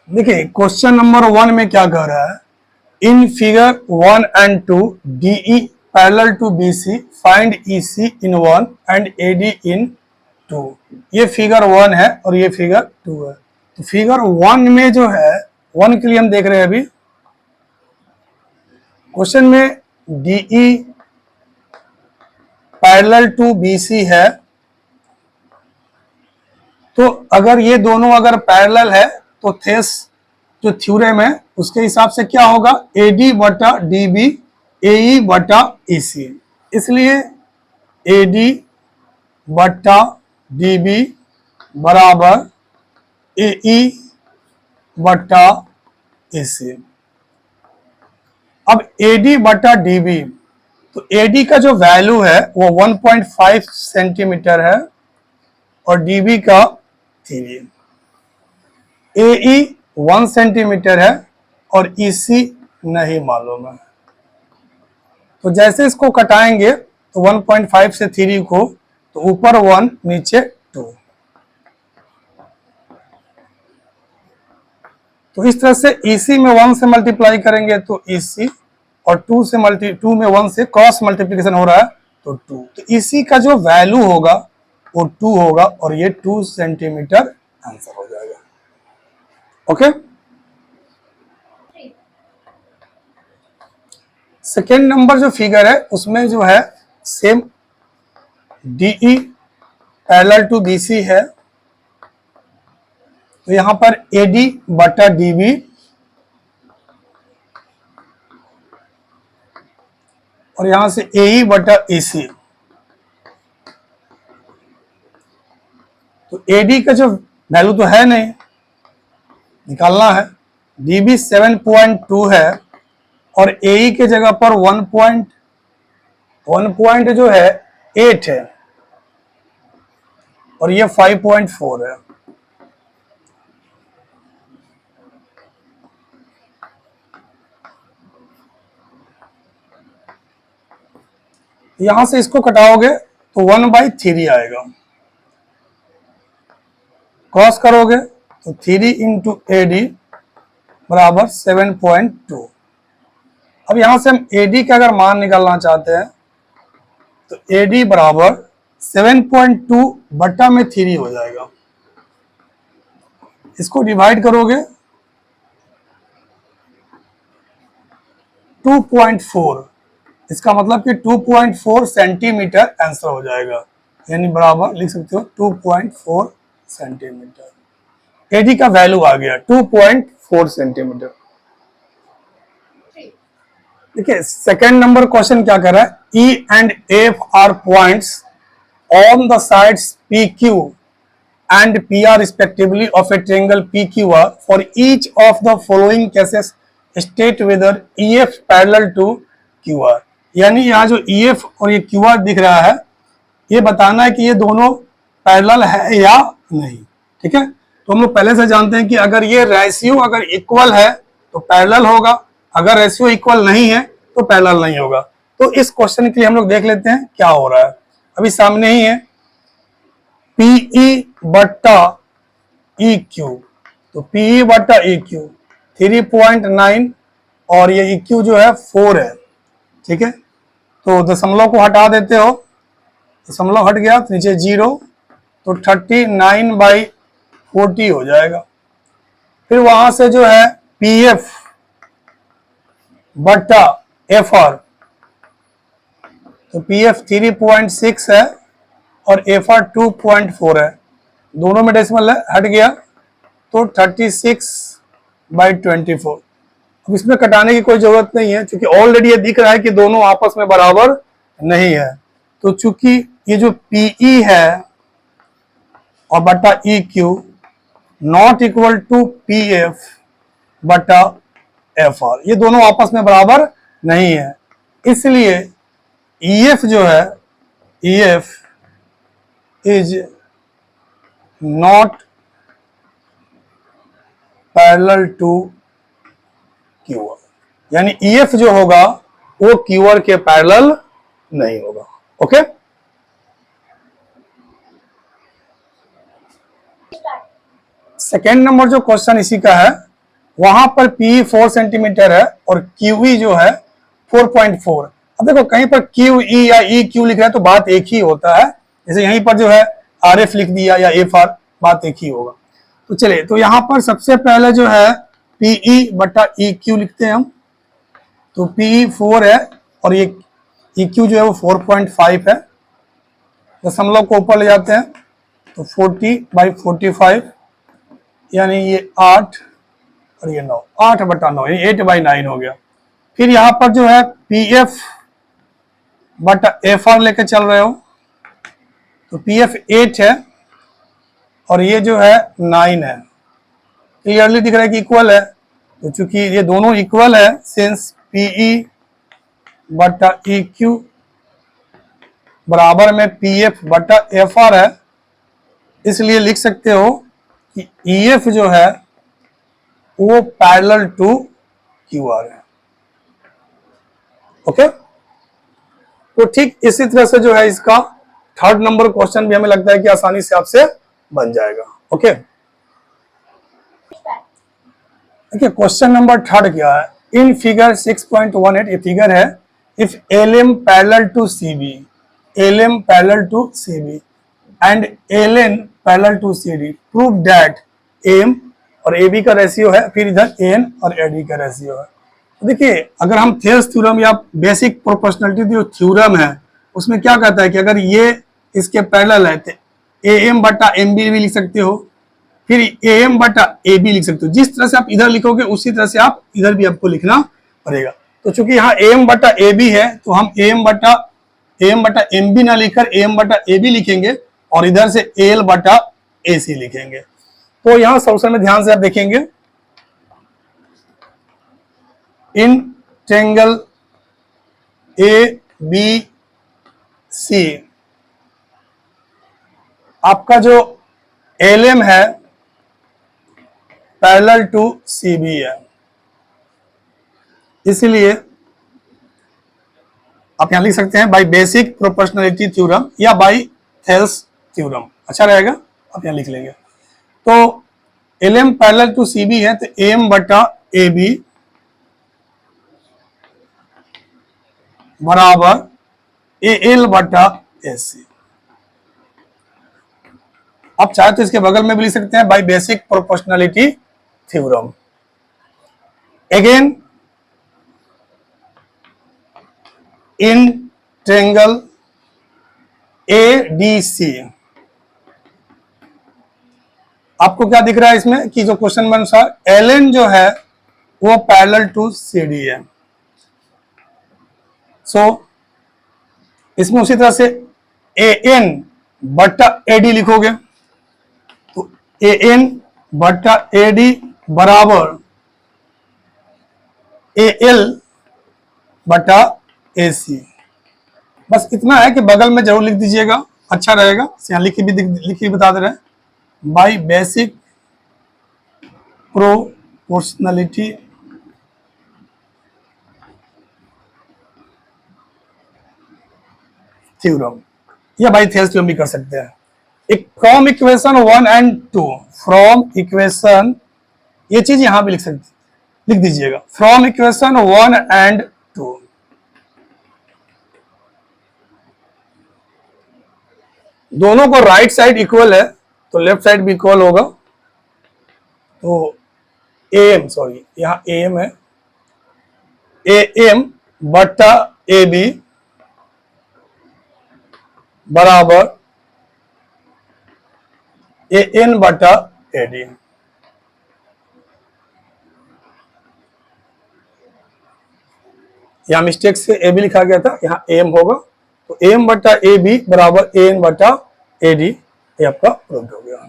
देखिए question number 1 में क्या कह रहा है, in figure 1 and 2 DE parallel to BC, find EC in 1 and AD in 2। ये फिगर 1 है और ये फिगर 2 है। तो फिगर 1 में जो है, 1 के लिए हम देख रहे हैं अभी क्वेश्चन में DE पैरेलल टू BC है, तो अगर ये दोनों अगर पैरेलल है तो थेस जो थ्योरम है उसके हिसाब से क्या होगा, AD बटा DB AE बटा EC। इसलिए AD बटा DB बराबर AE बटा EC। अब AD बटा DB, तो AD का जो वैल्यू है वो 1.5 सेंटीमीटर है और DB का 3। AE 1 सेंटीमीटर है और EC नहीं मालूम है। तो जैसे इसको कटाएंगे तो 1.5 से 3 को, तो ऊपर 1 नीचे 2। तो इस तरह से EC में 1 से मल्टीप्लाई करेंगे तो EC, और 2 में 1 से क्रॉस मल्टीप्लिकेशन हो रहा है तो 2। तो EC का जो वैल्यू होगा वो 2 होगा और ये 2 सेंटीमीटर आंसर हो जाएगा। ओके, सेकेंड नंबर जो फिगर है उसमें जो है same DE parallel to BC है, तो यहां पर AD बटा DB और यहां से AE बटा EC। तो AD का जो वैल्यू तो है नहीं, निकालना है। DB 7.2 है और AE के जगह पर 1 जो है 8 है और ये 5.4 है। यहां से इसको कटाओगे तो 1/3 आएगा, क्रॉस करोगे तो 3 इंटू AD बराबर 7.2। अब यहां से हम AD का अगर मान निकालना चाहते हैं तो AD बराबर 7.2 बटा में 3 हो जाएगा। इसको डिवाइड करोगे 2.4, इसका मतलब कि 2.4 सेंटीमीटर आंसर हो जाएगा, यानी बराबर लिख सकते हो 2.4 सेंटीमीटर। AD का वैल्यू आ गया 2.4 सेंटीमीटर। देखिए सेकेंड नंबर क्वेश्चन क्या कर रहा है, E and F are points on the sides PQ and PR respectively of a triangle PQR. For each of the following cases state whether EF parallel to QR। यानी यहाँ जो EF और ये QR दिख रहा है, ये बताना है कि ये दोनों पैरेलल है या नहीं। ठीक है, तो हम लोग पहले से जानते हैं कि अगर ये रेशियो अगर इक्वल है तो पैरेलल होगा, अगर रेशियो इक्वल नहीं है तो पैरेलल नहीं होगा। तो इस क्वेश्चन के लिए हम लोग देख लेते हैं क्या हो रहा है। अभी सामने ही है PE बट्टा EQ, तो PE बट्टा EQ 3.9 और ये EQ जो है 4 है। ठीक है, तो दशमलव को हटा देते हो, दशमलव हट गया तो नीचे 0, तो 39/40 हो जाएगा। फिर वहां से जो है PF बट्टा FR, तो PF 3.6 है और FR 2.4 है, दोनों में डेसिमल है, हट गया तो 36/24। अब इसमें कटाने की कोई जरूरत नहीं है क्योंकि ऑलरेडी ये दिख रहा है कि दोनों आपस में बराबर नहीं है। तो चूंकि ये जो PE है और बटा EQ not equal to PF बटा FR, ये दोनों आपस में बराबर नहीं है, इसलिए EF जो है EF is not parallel to QR, यानी EF जो होगा वो QR के पैरेलल नहीं होगा। ओके, सेकेंड नंबर जो क्वेश्चन इसी का है, वहां पर पी 4 सेंटीमीटर है और क्यूई जो है 4.4। अब देखो कहीं पर क्यूई या ई क्यू लिख रहा है तो बात एक ही होता है, जैसे यहीं पर जो है आर एफ लिख दिया या एफ आर, बात एक ही होगा। तो चलिए, तो यहां पर सबसे पहले जो है पीई बटा ई क्यू लिखते हैं हम। तो पीई 4 है और ये ई क्यू जो है वो 4.5 है। दशमलव को ऊपर ले जाते हैं तो 40/45 यानी ये 8 और ये 9, 8/9 यानी 8/9 हो गया। फिर यहां पर जो है पी एफ बटा एफ आर लेकर चल रहे हो, तो पी एफ 8 है और ये जो है 9 है। क्लियरली दिख रहा है कि इक्वल है, तो चूंकि ये दोनों इक्वल है, सिंस पीई बटा ई क्यू बराबर में पी एफ बटा एफ आर है, इसलिए लिख सकते हो कि ई एफ जो है वो पैरेलल टू क्यू आर है। ओके, तो ठीक इसी तरह से जो है इसका थर्ड नंबर क्वेश्चन भी हमें लगता है कि आसानी से आपसे बन जाएगा। ओके, देखिए क्वेश्चन नंबर थर्ड क्या है। इन फिगर 6.18 ये फिगर है, if L M parallel to C B, L M parallel to C B and L N parallel to C D, prove that M और ए बी का ratio है, फिर इधर A N और A D का ratio है। तो देखिए अगर हम थेल्स थ्योरम या बेसिक प्रोपोर्शनलिटी जो थ्योरम है उसमें क्या कहता है कि अगर ये इसके पैरेलल है तो ए एम बटा एम बी भी लिख सकते हो, फिर ए एम बटा ए बी लिख सकते हो। जिस तरह से आप इधर लिखोगे उसी तरह से आप इधर भी आपको लिखना पड़ेगा। तो चूंकि यहाँ ए एम बटा ए बी है तो हम ए एम बटा एम बी ना लिखकर ए एम बटा ए बी लिखेंगे और इधर से ए एल बटा ए सी लिखेंगे। तो यहाँ सोल्यूशन में ध्यान से आप देखेंगे, इन ट्रायंगल ए बी सी आपका जो एल एम है पैरेलल टू सी बी है, इसलिए आप यहां लिख सकते हैं बाय बेसिक प्रोपोर्शनलिटी थ्योरम या बाय थेल्स थ्योरम, अच्छा रहेगा, आप यहां लिख लेंगे। तो L M parallel to C B है तो एम बटा ए बी बराबर ए एल बटा ए सी। आप चाहे तो इसके बगल में भी लिख सकते हैं by basic proportionality theorem. Again in triangle A D C आपको क्या दिख रहा है इसमें कि जो क्वेश्चन में अनुसार एल एन जो है वो पैरेलल टू सी डी है। सो इसमें उसी तरह से ए एन बटा ए डी लिखोगे तो ए एन बटा ए डी बराबर ए एल बटा ए सी। बस इतना है कि बगल में जरूर लिख दीजिएगा, अच्छा रहेगा। यहाँ लिखी बता दे रहे हैं बाय बेसिक प्रोपोर्शनलिटी थ्योरम या बाय थेल्स थ्योरम भी कर सकते हैं। एक from equation 1 and 2, from equation, ये चीज यहां भी लिख दीजिएगा, फ्रॉम इक्वेशन 1 एंड 2 दोनों को राइट साइड इक्वल है तो लेफ्ट साइड भी इक्वल होगा। तो ए एम, सॉरी यहां ए एम है, ए एम बटा ए बी बराबर ए एन बटा ए डी। यहां मिस्टेक से ए बी लिखा गया था, यहां ए एम होगा, तो ए एम बटा ए बी बराबर ए एन बटा ए डी, ये आपका प्रूव हो गया।